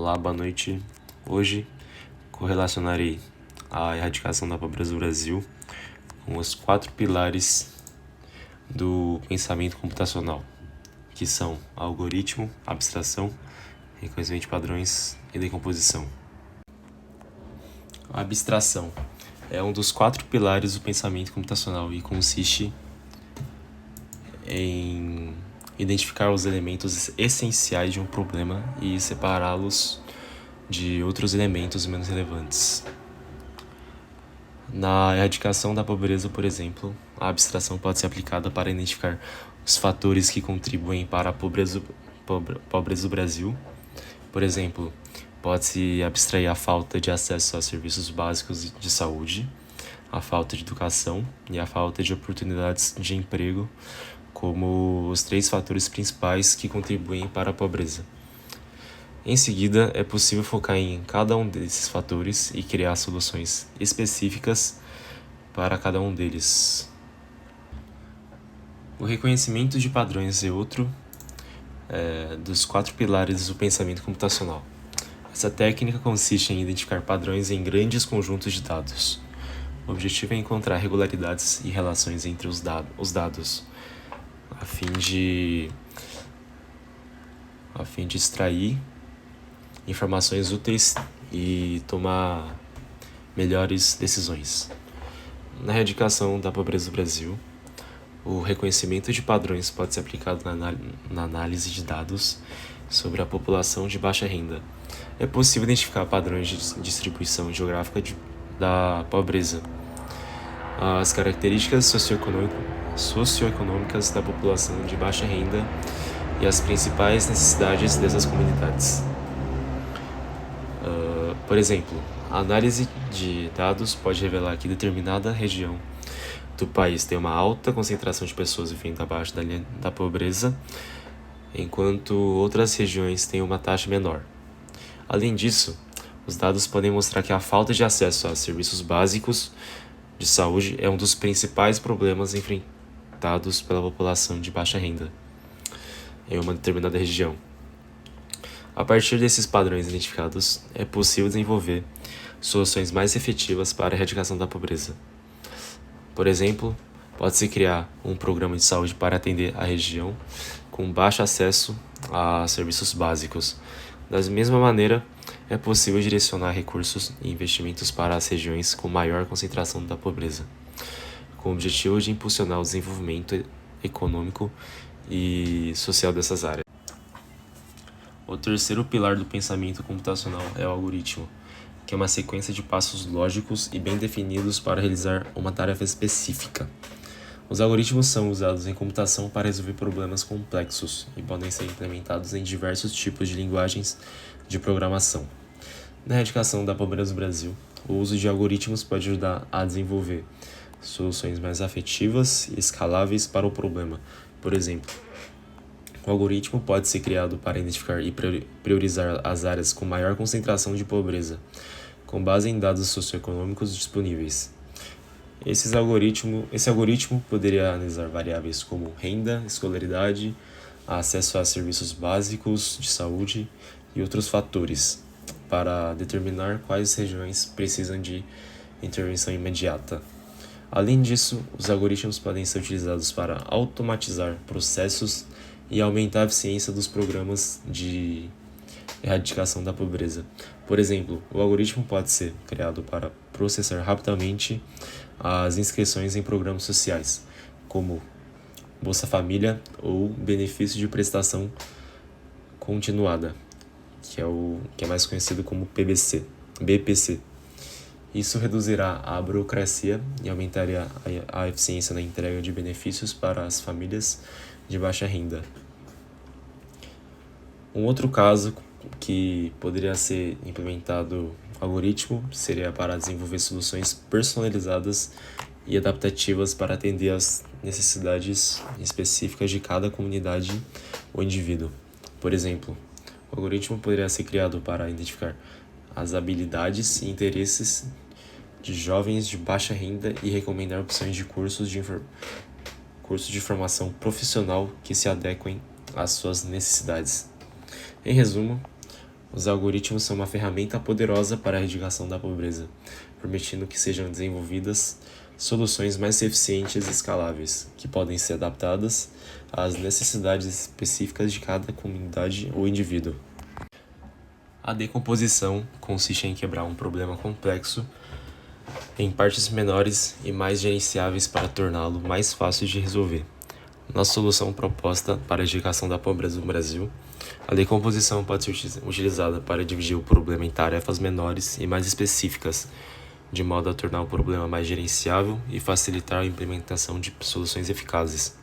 Olá, boa noite. Hoje correlacionarei a erradicação da pobreza do Brasil com os 4 pilares do pensamento computacional, que são algoritmo, abstração, reconhecimento de padrões e decomposição. A abstração é um dos 4 pilares do pensamento computacional e consiste em identificar os elementos essenciais de um problema e separá-los de outros elementos menos relevantes. Na erradicação da pobreza, por exemplo, a abstração pode ser aplicada para identificar os fatores que contribuem para a pobreza do Brasil. Por exemplo, pode-se abstrair a falta de acesso a serviços básicos de saúde, a falta de educação e a falta de oportunidades de emprego como os 3 fatores principais que contribuem para a pobreza. Em seguida, é possível focar em cada um desses fatores e criar soluções específicas para cada um deles. O reconhecimento de padrões é outro dos 4 pilares do pensamento computacional. Essa técnica consiste em identificar padrões em grandes conjuntos de dados. O objetivo é encontrar regularidades e relações entre os dados, a fim de extrair informações úteis e tomar melhores decisões. Na erradicação da pobreza do Brasil, o reconhecimento de padrões pode ser aplicado na análise de dados sobre a população de baixa renda. É possível identificar padrões de distribuição geográfica da pobreza, as características socioeconômicas da população de baixa renda e as principais necessidades dessas comunidades. Por exemplo, a análise de dados pode revelar que determinada região do país tem uma alta concentração de pessoas vivendo abaixo da linha da pobreza, enquanto outras regiões têm uma taxa menor. Além disso, os dados podem mostrar que a falta de acesso a serviços básicos de saúde é um dos principais problemas enfrentados pela população de baixa renda em uma determinada região. A partir desses padrões identificados, é possível desenvolver soluções mais efetivas para a erradicação da pobreza. Por exemplo, pode-se criar um programa de saúde para atender a região com baixo acesso a serviços básicos. Da mesma maneira, é possível direcionar recursos e investimentos para as regiões com maior concentração da pobreza, com o objetivo de impulsionar o desenvolvimento econômico e social dessas áreas. O terceiro pilar do pensamento computacional é o algoritmo, que é uma sequência de passos lógicos e bem definidos para realizar uma tarefa específica. Os algoritmos são usados em computação para resolver problemas complexos e podem ser implementados em diversos tipos de linguagens de programação. Na erradicação da pobreza do Brasil, o uso de algoritmos pode ajudar a desenvolver soluções mais afetivas e escaláveis para o problema. Por exemplo, o algoritmo pode ser criado para identificar e priorizar as áreas com maior concentração de pobreza, com base em dados socioeconômicos disponíveis. Esse algoritmo poderia analisar variáveis como renda, escolaridade, acesso a serviços básicos de saúde e outros fatores, para determinar quais regiões precisam de intervenção imediata. Além disso, os algoritmos podem ser utilizados para automatizar processos e aumentar a eficiência dos programas de erradicação da pobreza. Por exemplo, o algoritmo pode ser criado para processar rapidamente as inscrições em programas sociais, como Bolsa Família ou benefício de prestação continuada, que é mais conhecido como BPC. Isso reduzirá a burocracia e aumentaria a eficiência na entrega de benefícios para as famílias de baixa renda. Um outro caso que poderia ser implementado algoritmo seria para desenvolver soluções personalizadas e adaptativas para atender às necessidades específicas de cada comunidade ou indivíduo. Por exemplo, o algoritmo poderia ser criado para identificar as habilidades e interesses de jovens de baixa renda e recomendar opções de cursos de formação profissional que se adequem às suas necessidades. Em resumo, Os algoritmos são uma ferramenta poderosa para a erradicação da pobreza, permitindo que sejam desenvolvidas soluções mais eficientes e escaláveis, que podem ser adaptadas às necessidades específicas de cada comunidade ou indivíduo. A decomposição consiste em quebrar um problema complexo em partes menores e mais gerenciáveis para torná-lo mais fácil de resolver. Na solução proposta para a erradicação da pobreza no Brasil, a decomposição pode ser utilizada para dividir o problema em tarefas menores e mais específicas, de modo a tornar o problema mais gerenciável e facilitar a implementação de soluções eficazes.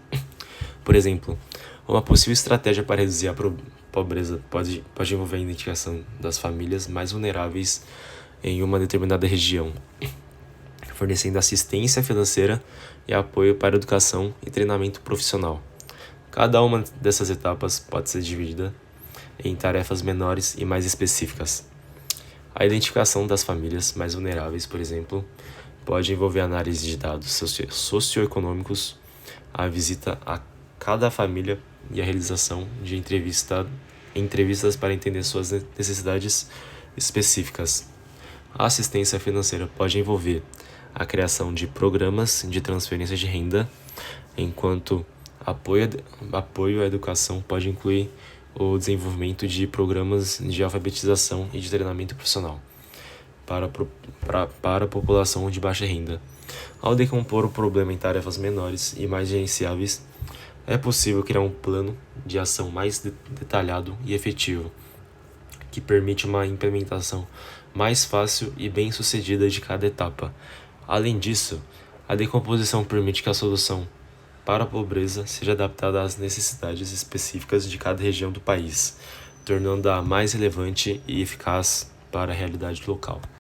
Por exemplo, uma possível estratégia para reduzir a pobreza pode envolver a identificação das famílias mais vulneráveis em uma determinada região, fornecendo assistência financeira e apoio para educação e treinamento profissional. Cada uma dessas etapas pode ser dividida em tarefas menores e mais específicas. A identificação das famílias mais vulneráveis, por exemplo, pode envolver análise de dados socioeconômicos, a visita a cada família e a realização de entrevistas para entender suas necessidades específicas. A assistência financeira pode envolver a criação de programas de transferência de renda, enquanto apoio à educação pode incluir o desenvolvimento de programas de alfabetização e de treinamento profissional para a população de baixa renda. Ao decompor o problema em tarefas menores e mais gerenciáveis, é possível criar um plano de ação mais detalhado e efetivo, que permite uma implementação mais fácil e bem-sucedida de cada etapa. Além disso, a decomposição permite que a solução para a pobreza seja adaptada às necessidades específicas de cada região do país, tornando-a mais relevante e eficaz para a realidade local.